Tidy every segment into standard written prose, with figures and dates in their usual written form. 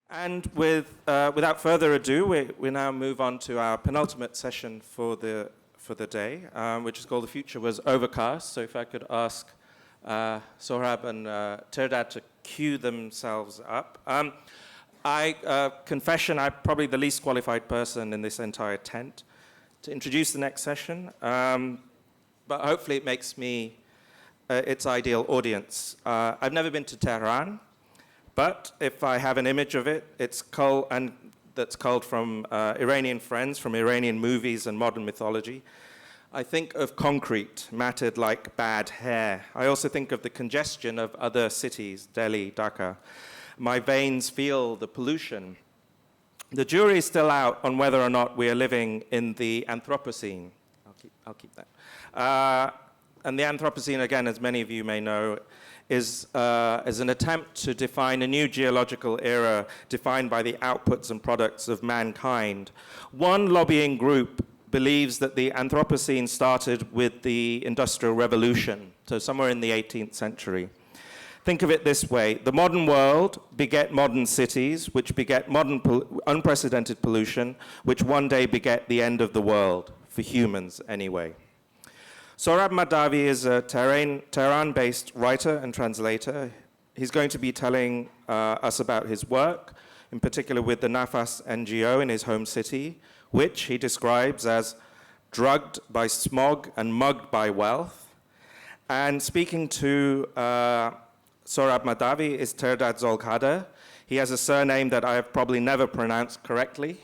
And without further ado, we now move on to our penultimate session for the day, which is called The Future Was Overcast. So if I could ask Sohrab and Tirdad to cue themselves up. Confession, I'm probably the least qualified person in this entire tent to introduce the next session, but hopefully it makes me its ideal audience. I've never been to Tehran, but if I have an image of it, that's culled from Iranian friends, from Iranian movies and modern mythology. I think of concrete, matted like bad hair. I also think of the congestion of other cities, Delhi, Dhaka. My veins feel the pollution. The jury is still out on whether or not we are living in the Anthropocene. I'll keep that. And the Anthropocene, again, as many of you may know, is an attempt to define a new geological era defined by the outputs and products of mankind. One lobbying group believes that the Anthropocene started with the Industrial Revolution, so somewhere in the 18th century. Think of it this way. The modern world beget modern cities, which beget modern unprecedented pollution, which one day beget the end of the world, for humans anyway. Sohrab Mahdavi is a Tehran-based writer and translator. He's going to be telling us about his work, in particular with the Nafas NGO in his home city, which he describes as drugged by smog and mugged by wealth. And speaking to Sohrab Mahdavi is Tirdad Zolghadr. He has a surname that I have probably never pronounced correctly.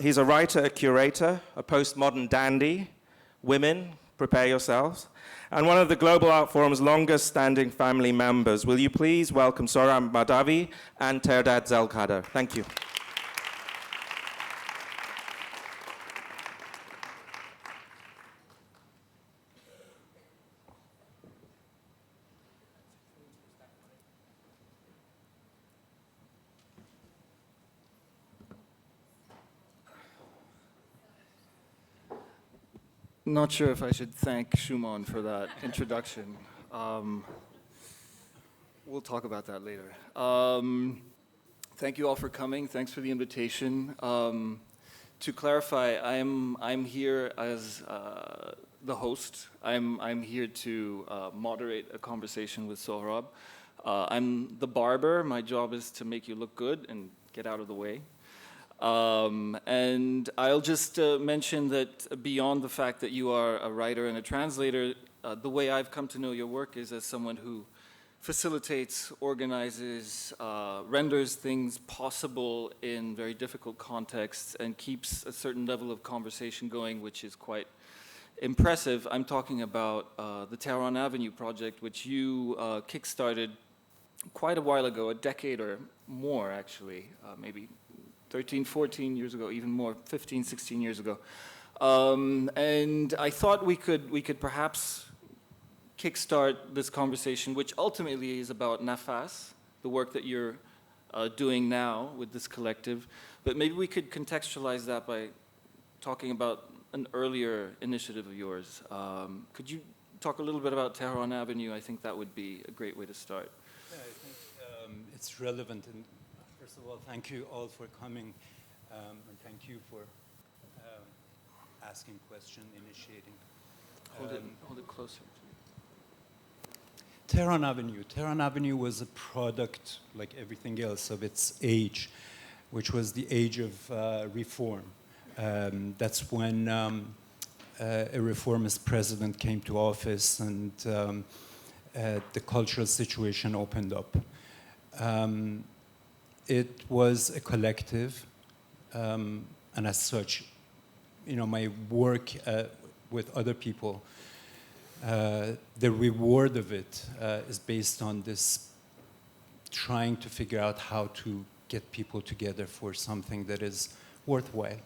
He's a writer, a curator, a postmodern dandy. Women, prepare yourselves. And one of the Global Art Forum's longest standing family members. Will you please welcome Sohrab Mahdavi and Tirdad Zolghadr. Thank you. Not sure if I should thank Shumon for that introduction. We'll talk about that later. Thank you all for coming. Thanks for the invitation. To clarify, I'm here as the host. I'm here to moderate a conversation with Sohrab. I'm the barber. My job is to make you look good and get out of the way. And I'll just mention that beyond the fact that you are a writer and a translator, the way I've come to know your work is as someone who facilitates, organizes, renders things possible in very difficult contexts and keeps a certain level of conversation going, which is quite impressive. I'm talking about the Tehran Avenue project, which you kickstarted quite a while ago, a decade or more actually, maybe 13, 14 years ago, even more, 15, 16 years ago. And I thought we could perhaps kickstart this conversation, which ultimately is about Nafas, the work that you're doing now with this collective. But maybe we could contextualize that by talking about an earlier initiative of yours. Could you talk a little bit about Tehran Avenue? I think that would be a great way to start. Yeah, I think it's relevant. And first of all, thank you all for coming, and thank you for asking questions, initiating. Hold it closer. Tehran Avenue. Tehran Avenue was a product, like everything else, of its age, which was the age of reform. That's when a reformist president came to office and the cultural situation opened up. It was a collective, and as such, my work with other people, the reward of it is based on this trying to figure out how to get people together for something that is worthwhile.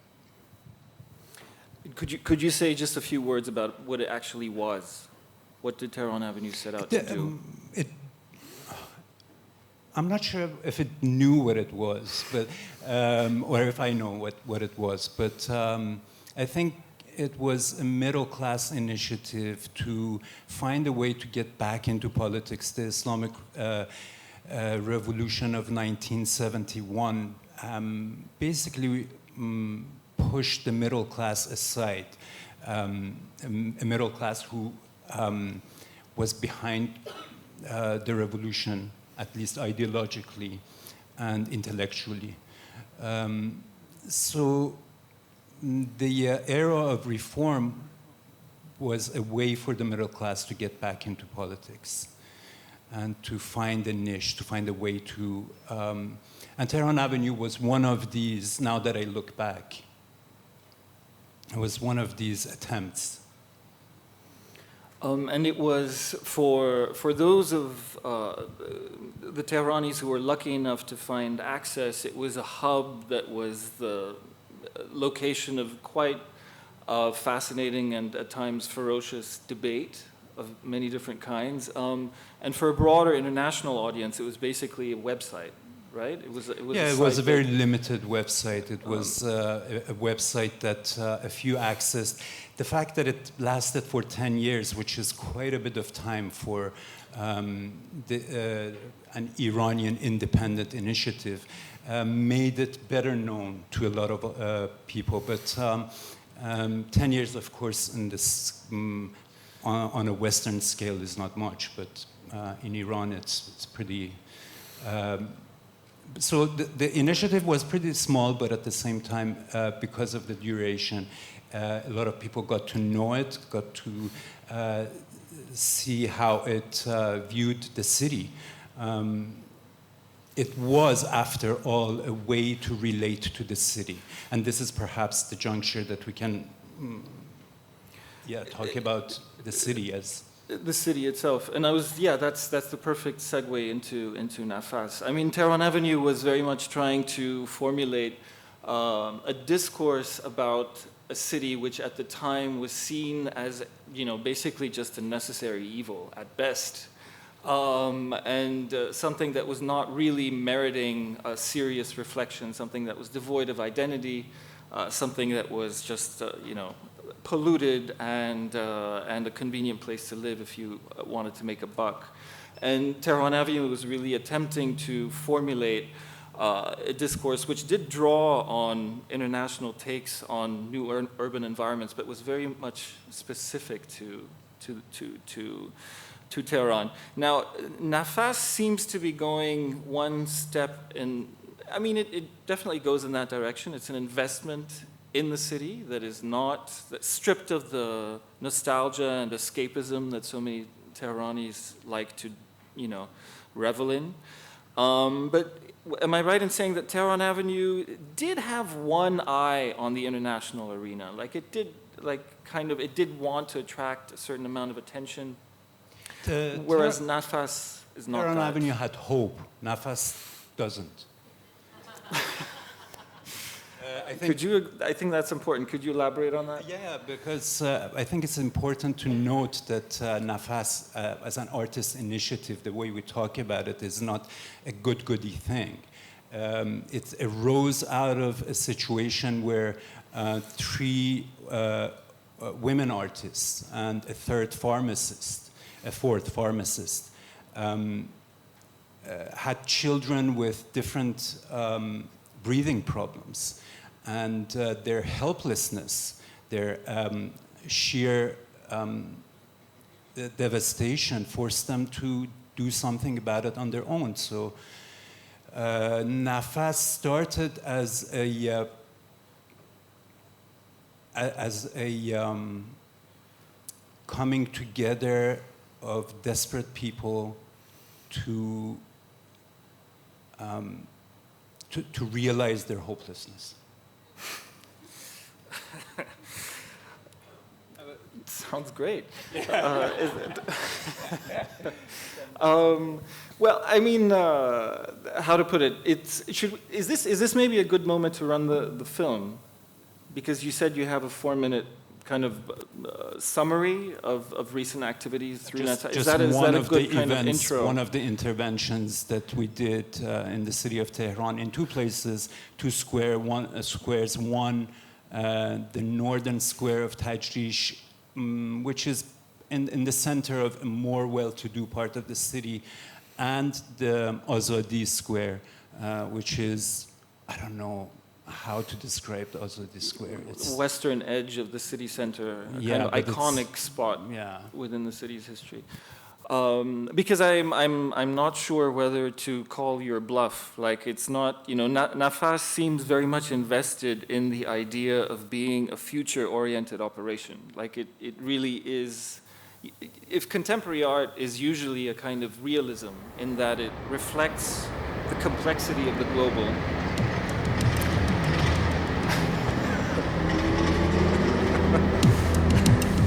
Could you say just a few words about what it actually was? What did Tehran Avenue set out to do? I'm not sure if it knew what it was, but or if I know what it was, but I think it was a middle-class initiative to find a way to get back into politics. The Islamic revolution of 1971 basically pushed the middle class aside, a middle class who was behind the revolution, at least ideologically and intellectually. So the era of reform was a way for the middle class to get back into politics and to find a niche, to find a way to... and Tehran Avenue was one of these, now that I look back, it was one of these attempts. And it was for those of the Tehranis who were lucky enough to find access, it was a hub that was the location of quite fascinating and at times ferocious debate of many different kinds. And for a broader international audience, it was basically a website, right? It was it was a very limited website. It was a website that a few accessed. The fact that it lasted for 10 years, which is quite a bit of time for an Iranian independent initiative, made it better known to a lot of people. But 10 years, of course, in this, on a Western scale is not much, but in Iran it's pretty... so the initiative was pretty small, but at the same time, because of the duration, a lot of people got to know it, got to see how it viewed the city. It was, after all, a way to relate to the city. And this is perhaps the juncture that we can talk about the city as... The city itself. And that's the perfect segue into Nafas. I mean, Tehran Avenue was very much trying to formulate a discourse about a city which at the time was seen as, basically just a necessary evil at best. And something that was not really meriting a serious reflection, something that was devoid of identity, something that was just, polluted and a convenient place to live if you wanted to make a buck. And Tehran Avenue was really attempting to formulate a discourse which did draw on international takes on new urban environments, but was very much specific to Tehran. Now, Nafas seems to be going one step in, I mean, it definitely goes in that direction. It's an investment in the city that is not, that's stripped of the nostalgia and escapism that so many Tehranis like to, revel in. But am I right in saying that Tehran Avenue did have one eye on the international arena? Like it did, it did want to attract a certain amount of attention, whereas Nafas is not Tehran that. Avenue had hope. Nafas doesn't. I think that's important. Could you elaborate on that? Yeah, because I think it's important to note that Nafas, as an artist initiative, the way we talk about it is not a goody thing. It arose out of a situation where three women artists and a fourth pharmacist, had children with different breathing problems. And their helplessness, their sheer devastation forced them to do something about it on their own. So Nafas started as a coming together of desperate people to realize their hopelessness. Sounds great. Well, I mean, how to put it? Is this maybe a good moment to run the film? Because you said you have a 4-minute kind of summary of recent activities through Nafas. Is that a good kind of intro? One of the interventions that we did in the city of Tehran in two places, two squares. One, the northern square of Tajrish, which is in the center of a more well-to-do part of the city, and the Azadi Square, which is, I don't know how to describe the Azadi Square. It's western edge of the city center, a Yeah, kind of but iconic spot yeah. within the city's history. Because I'm not sure whether to call your bluff. Like, it's not, you know, Nafas seems very much invested in the idea of being a future-oriented operation. Like, it really is. If contemporary art is usually a kind of realism in that it reflects the complexity of the global.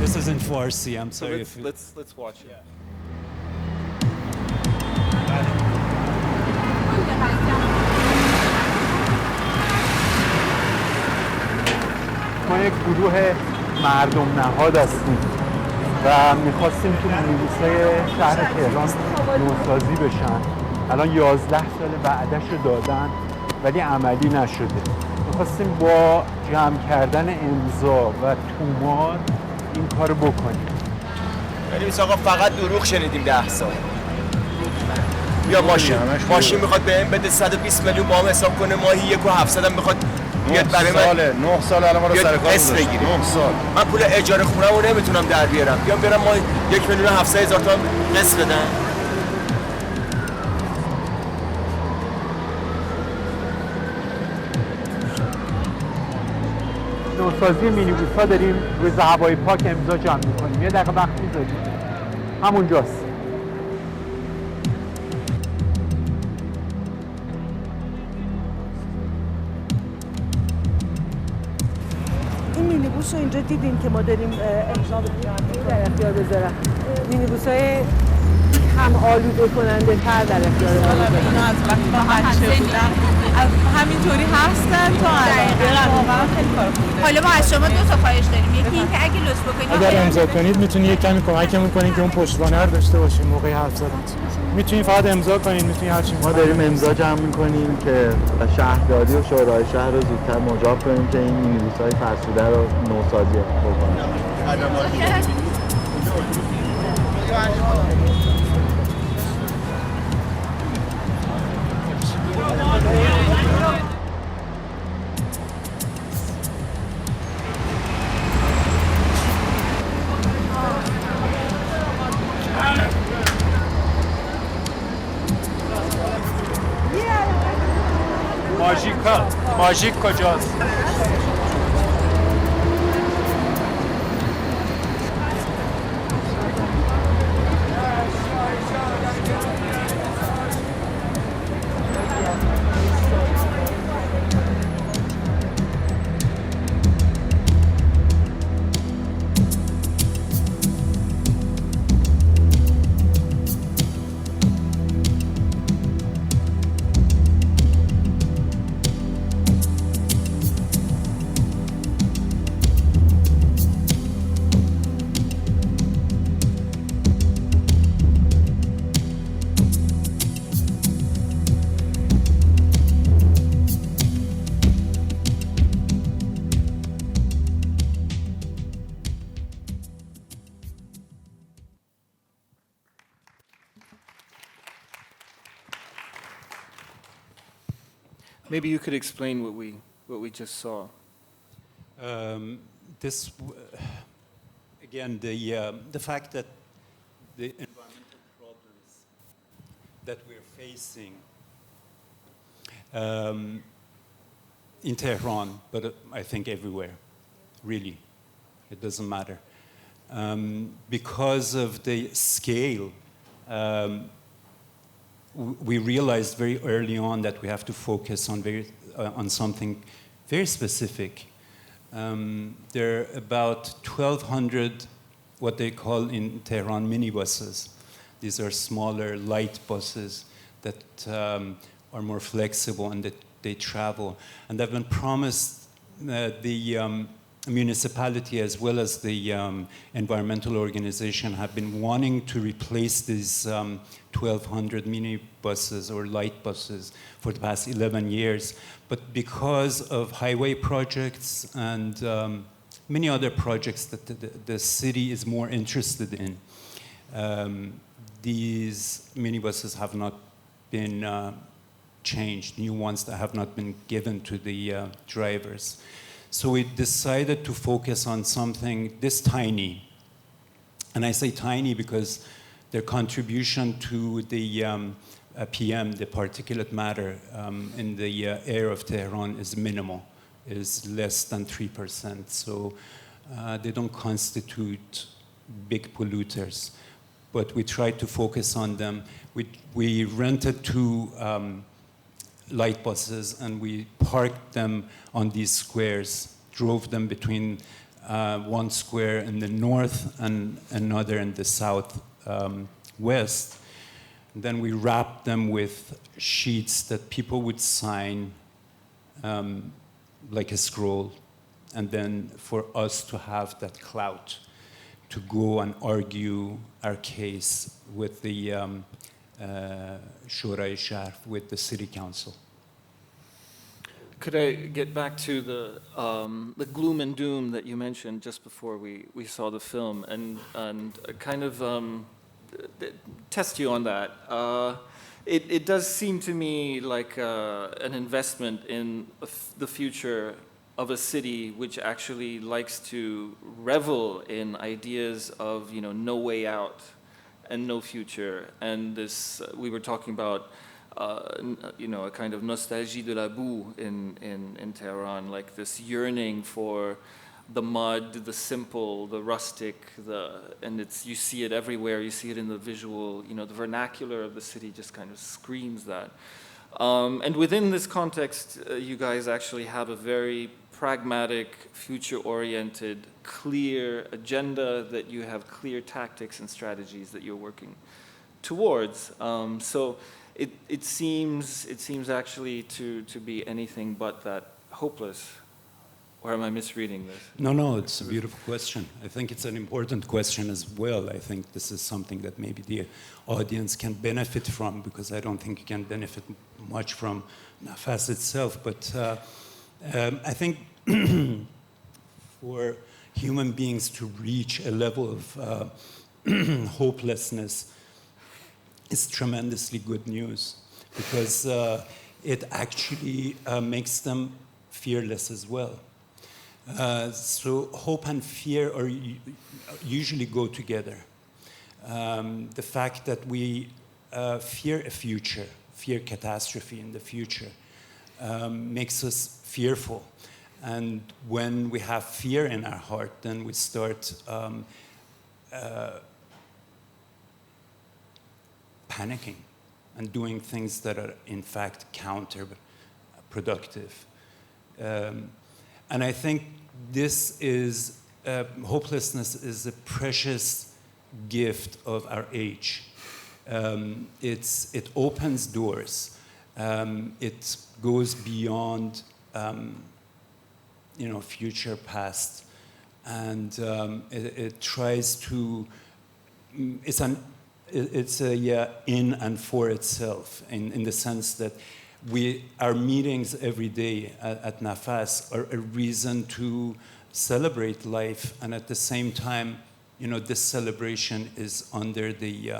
This isn't Farsi, I'm sorry if you... Let's watch it. Yeah. ما یک گروه مردم نهاد هستیم و میخواستیم که مینیبوس‌های شهر تهران نوسازی بشن. الان 11 سال وعده‌ش رو دادن ولی عملی نشده. میخواستیم با جمع کردن امضا و تومار این کارو بکنیم. ولی آقا فقط دروغ شنیدیم 10 سال. بیا ماشین میخواد بهم بده 120 میلیون با هم حساب کنه ماهی 1.7 میخواد بیاد برای من 9 سال الان ما رو سر کار گذاشت. 9 سال من پول اجاره خونه‌مو نمیتونم در بیارم. بیام برم ما 1,700,000 تومان قسط بدم. نوسازی مینیبوس‌ها داریم روی هوای پاک امضا جمع می‌کنیم. یه دقیقه وقت می‌ذاریم. همونجاست. این مینیبوس رو اینجا دیدیم که ما داریم امضا بزنیم در اختیار بذارم. مینیبوس‌های هم آلوده کننده تر در اختیار بذارم. اینا از وقتی ما بچه بودم از همینطوری هستن تا الان واقعا خیلی کار خوبه. حالا ما از شما 2 تا خواهش داریم. یکی این که اگه لطف بکنید اگر امضا کنید میتونید یک کمی کمکمون کنید که اون پشتوانه رو داشته باشیم موقع حرف زدن. میتونید فقط امضا کنید، میتونید هر چی. ما داریم امضا جمع می‌کنیم که شهرداری و شورای شهر رو زودتر مجاب کنیم که این مینیبوس‌های فرسوده رو نوسازی بکنیم. ماژیک کجاست؟ Maybe you could explain what we just saw. Again, the fact that the environmental problems that we're facing in Tehran, but I think everywhere, really, it doesn't matter. Because of the scale, we realized very early on that we have to focus on something very specific. There are about 1,200 what they call in Tehran minibuses. These are smaller, light buses that are more flexible and that they travel. And they've been promised the municipality as well as the environmental organization have been wanting to replace these 1,200 minibuses or light buses for the past 11 years. But because of highway projects and many other projects that the city is more interested in, these minibuses have not been changed, new ones that have not been given to the drivers. So we decided to focus on something this tiny. And I say tiny because their contribution to the PM, the particulate matter in the air of Tehran is minimal, is less than 3%. So they don't constitute big polluters. But we tried to focus on them. We rented 2 light buses and we parked them on these squares, drove them between one square in the north and another in the south west. Then we wrapped them with sheets that people would sign like a scroll, and then for us to have that clout to go and argue our case with the Shurای Shahr, with the city council. Could I get back to the gloom and doom that you mentioned just before we saw the film, and kind of test you on that? It does seem to me like an investment in the future of a city which actually likes to revel in ideas of, you know, no way out and no future. And this, we were talking about, you know, a kind of nostalgie de la boue in Tehran, like this yearning for the mud, the simple, the rustic, and it's, you see it everywhere. You see it in the visual, you know, the vernacular of the city just kind of screams that. And within this context, you guys actually have a very pragmatic, future-oriented, clear agenda, that you have clear tactics and strategies that you're working towards. So it seems actually to be anything but that hopeless. Or am I misreading this? No, it's a beautiful question. I think it's an important question as well. I think this is something that maybe the audience can benefit from, because I don't think you can benefit much from Nafas itself. But I think for human beings to reach a level of hopelessness is tremendously good news, because it actually makes them fearless as well. So hope and fear usually go together. The fact that we fear a future, fear catastrophe in the future, makes us fearful. And when we have fear in our heart, then we start panicking and doing things that are in fact counterproductive. And I think this is, hopelessness is a precious gift of our age. It opens doors. It goes beyond, you know, future, past, and it tries to. It's a in and for itself, in the sense that our meetings every day at Nafas are a reason to celebrate life, and at the same time, you know, this celebration is under the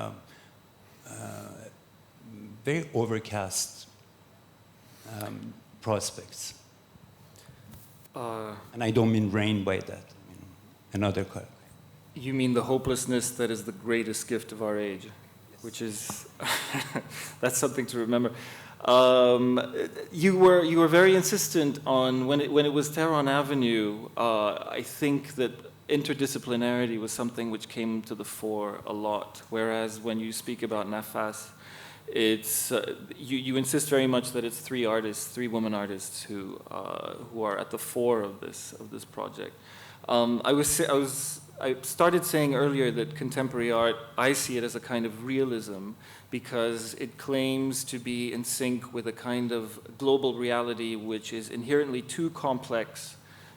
very overcast prospects. And I don't mean rain by that, you know, another kind. You mean the hopelessness that is the greatest gift of our age, which is, that's something to remember. You were very insistent on, when it was Tehran Avenue, I think that interdisciplinarity was something which came to the fore a lot, whereas when you speak about Nafas, it's, you insist very much that it's three women artists who are at the fore of this project. I started saying earlier that contemporary art, I see it as a kind of realism, because it claims to be in sync with a kind of global reality which is inherently too complex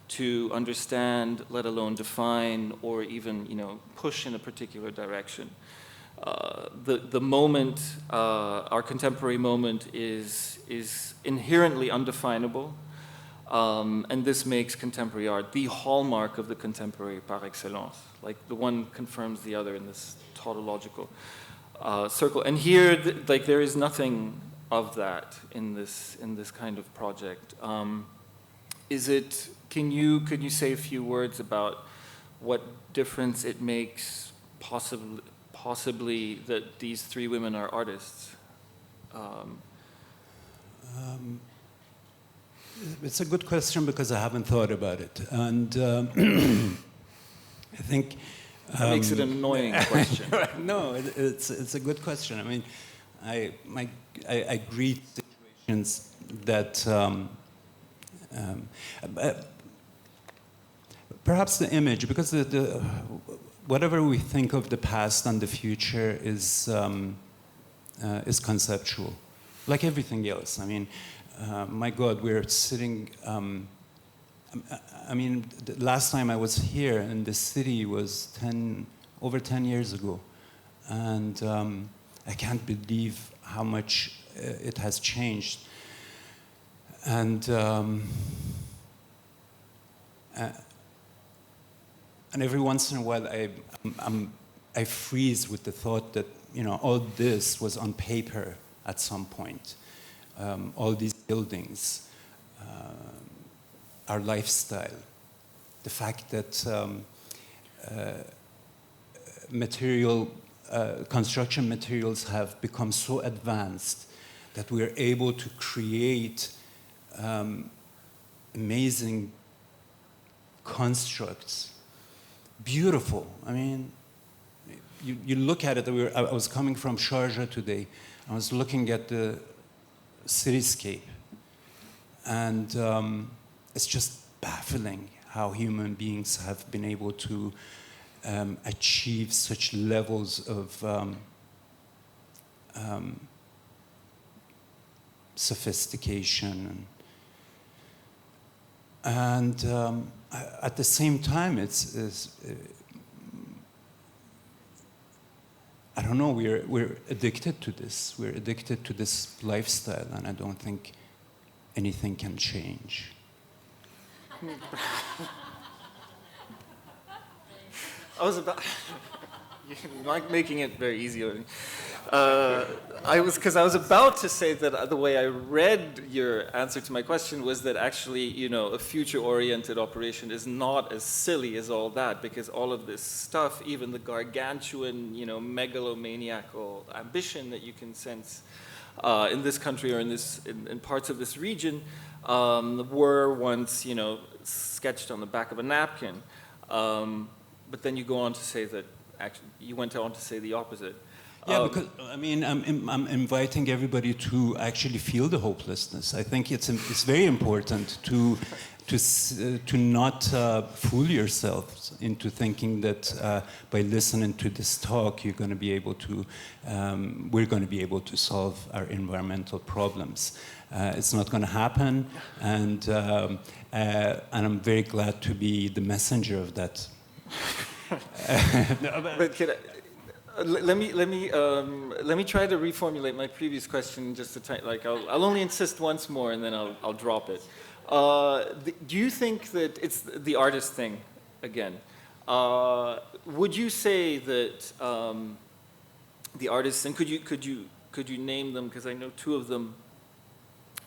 to understand, let alone define, or even, you know, push in a particular direction. The moment, our contemporary moment, is inherently undefinable. And this makes contemporary art the hallmark of the contemporary par excellence. Like, the one confirms the other in this tautological. circle. And here, like, there is nothing of that in this kind of project. Could you say a few words about what difference it makes possibly that these three women are artists? It's a good question because I haven't thought about it, and I think that makes it an annoying question. No, it's a good question. I mean, I greet situations that perhaps the image, because the whatever we think of the past and the future is conceptual, like everything else. I mean, my God, we're sitting. I mean, the last time I was here in the city was over 10 years ago, and I can't believe how much it has changed. And every once in a while, I freeze with the thought that, you know, all this was on paper at some point. All these buildings, our lifestyle, the fact that construction materials have become so advanced that we are able to create amazing constructs, beautiful. I mean, you look at it. I was coming from Sharjah today. I was looking at the cityscape, and it's just baffling how human beings have been able to achieve such levels of sophistication, and at the same time, I don't know, we're addicted to this. We're addicted to this lifestyle, and I don't think anything can change. You're not making it very easy. I was about to say that the way I read your answer to my question was that actually, you know, a future-oriented operation is not as silly as all that, because all of this stuff, even the gargantuan, you know, megalomaniacal ambition that you can sense in this country or in parts of this region, were once, you know, sketched on the back of a napkin. But then you go on to say that actually you went on to say the opposite. Yeah, because I mean, I'm inviting everybody to actually feel the hopelessness. I think it's very important to not fool yourselves into thinking that by listening to this talk, you're going to be able to, we're going to be able to solve our environmental problems. It's not going to happen, and I'm very glad to be the messenger of that. But let me try to reformulate my previous question just to I'll only insist once more and then I'll drop it. Do you think that it's the artist thing again? Would you say that the artists, and could you name them, because I know two of them,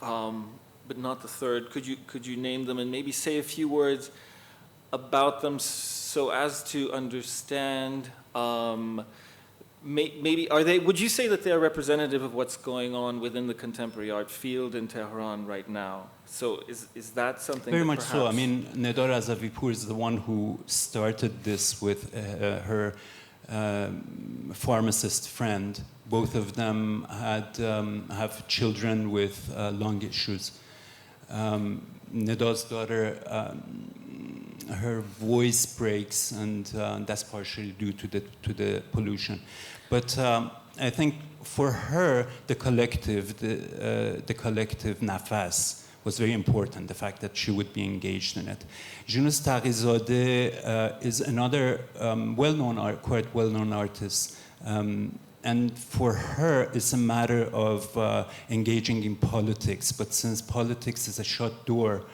but not the third. Could you name them and maybe say a few words about them so as to understand? Maybe would you say that they are representative of what's going on within the contemporary art field in Tehran right now? So is that something? Very much so. I mean, Neda Razavipur is the one who started this with her pharmacist friend. Both of them have children with lung issues. Neda's daughter, her voice breaks, and that's partially due to the pollution. But I think for her, the collective Nafas was very important. The fact that she would be engaged in it. Jinoos Taghizadeh is another quite well-known artist. And for her, it's a matter of engaging in politics. But since politics is a shut door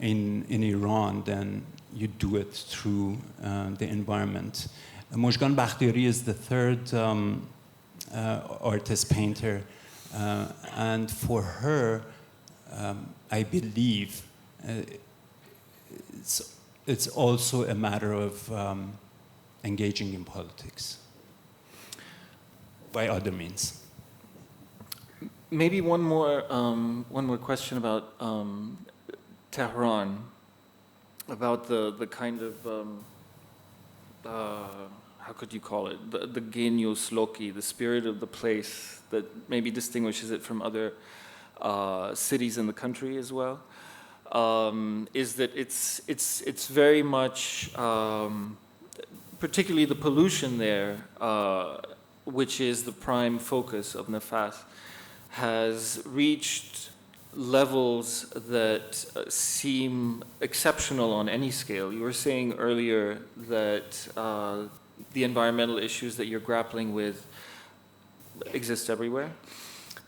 in Iran, then you do it through the environment. Mojgan Bakhtiari is the third artist painter, and for her, I believe it's also a matter of engaging in politics by other means. Maybe one more question about Tehran, about the kind of how could you call it, the genius loci, the spirit of the place that maybe distinguishes it from other cities in the country as well, is that it's very much, particularly the pollution there, which is the prime focus of Nafas, has reached levels that seem exceptional on any scale. You were saying earlier that the environmental issues that you're grappling with exist everywhere.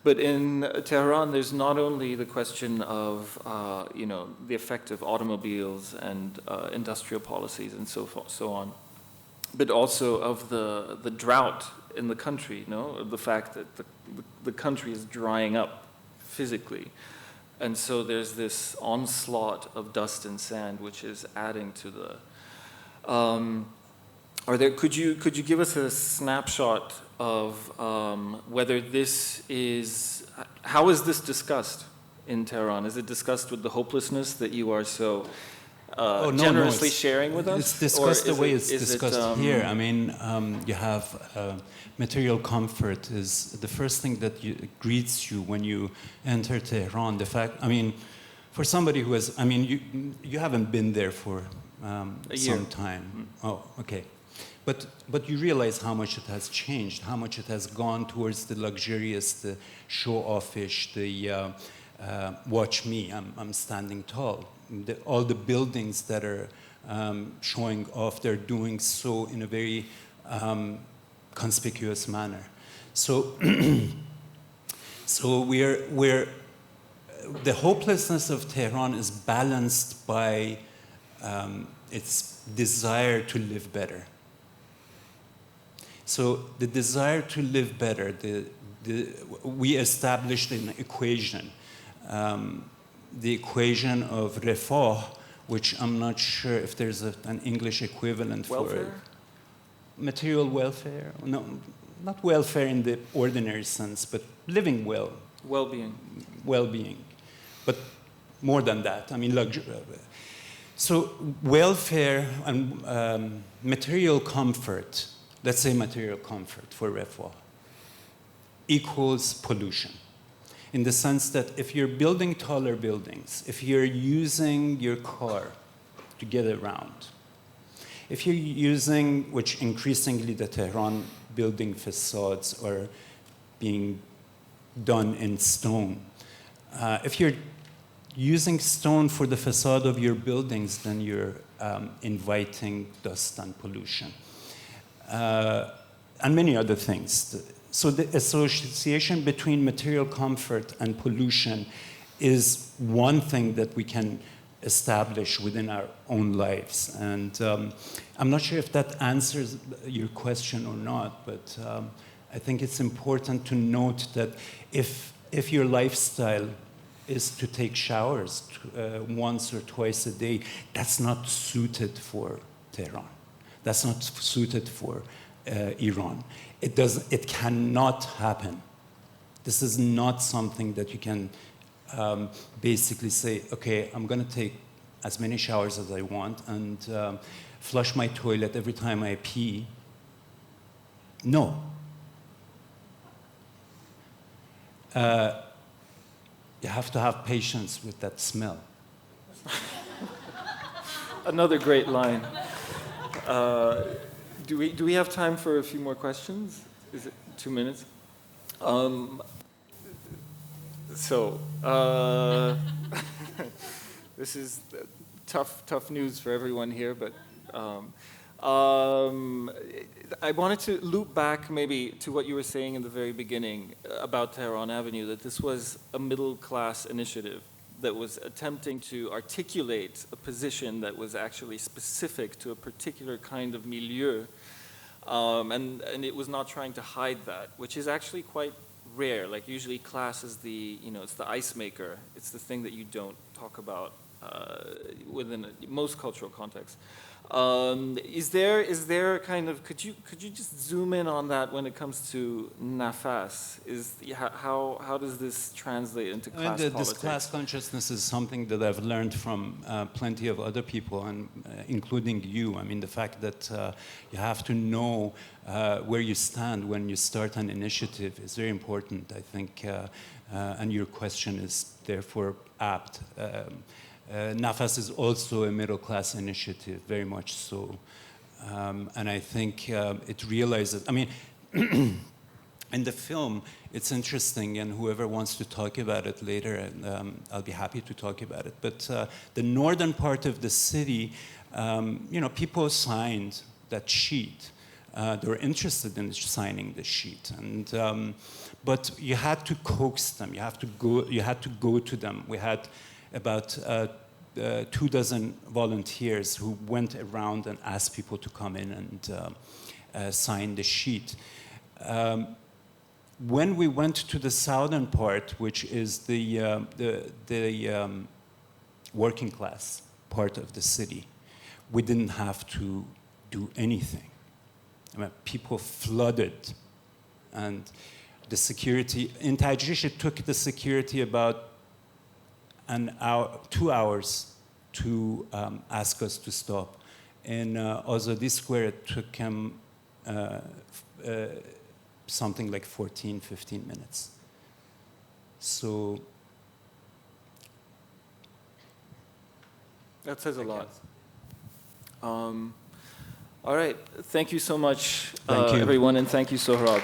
But in Tehran, there's not only the question of the effect of automobiles and industrial policies and so on, but also of the drought in the country, the fact that the country is drying up physically. And so there's this onslaught of dust and sand, which is adding to the... Could you give us a snapshot of whether this is... How is this discussed in Tehran? Is it discussed with the hopelessness that you are so generously sharing with us? It's discussed the way it's discussed here. I mean, you have material comfort is the first thing that greets you when you enter Tehran. The fact, I mean, for somebody who has, I mean, you haven't been there for some time. Oh, okay. But you realize how much it has changed, how much it has gone towards the luxurious, the show-offish, the watch me, I'm standing tall. All the buildings that are showing off, they're doing so in a very conspicuous manner. So, so we're the hopelessness of Tehran is balanced by its desire to live better. So the desire to live better, we established an equation. The equation of refah, which I'm not sure if there's an English equivalent for it. Material welfare? No, not welfare in the ordinary sense, but living well. Well-being. Well-being. But more than that, I mean, luxury. So welfare and material comfort, let's say material comfort for refah, equals pollution. In the sense that if you're building taller buildings, if you're using your car to get around, if you're using, which increasingly the Tehran building facades are being done in stone, if you're using stone for the facade of your buildings, then you're inviting dust and pollution. And many other things. So the association between material comfort and pollution is one thing that we can establish within our own lives. And I'm not sure if that answers your question or not, but I think it's important to note that if your lifestyle is to take showers once or twice a day, that's not suited for Tehran. That's not suited for Iran. It cannot happen. This is not something that you can basically say, okay, I'm going to take as many showers as I want and flush my toilet every time I pee. No. You have to have patience with that smell. Another great line. Do we have time for a few more questions? Is it 2 minutes? This is tough news for everyone here, but I wanted to loop back maybe to what you were saying in the very beginning about Tehran Avenue, that this was a middle-class initiative that was attempting to articulate a position that was actually specific to a particular kind of milieu. And it was not trying to hide that, which is actually quite rare. Like usually class is it's the ice maker. It's the thing that you don't talk about within most cultural contexts. Is there kind of, could you just zoom in on that when it comes to Nafas? How does this translate into class politics? This class consciousness is something that I've learned from plenty of other people, and including you. I mean, the fact that you have to know where you stand when you start an initiative is very important, I think, and your question is therefore apt. Nafas is also a middle-class initiative, very much so. And I think it realizes, I mean, in the film, it's interesting, and whoever wants to talk about it later, I'll be happy to talk about it. But the northern part of the city, people signed that sheet. They were interested in signing the sheet, and but you had to coax them. You had to go to them. We had about 24 volunteers who went around and asked people to come in and sign the sheet. When we went to the southern part, which is the working class part of the city, we didn't have to do anything. I mean, people flooded, and the security in Tajish, it took the security about an hour, 2 hours to ask us to stop. In Azadi Square, it took him something like 14, 15 minutes. So that says a lot. All right, thank you so much, everyone, and thank you, Sohrab.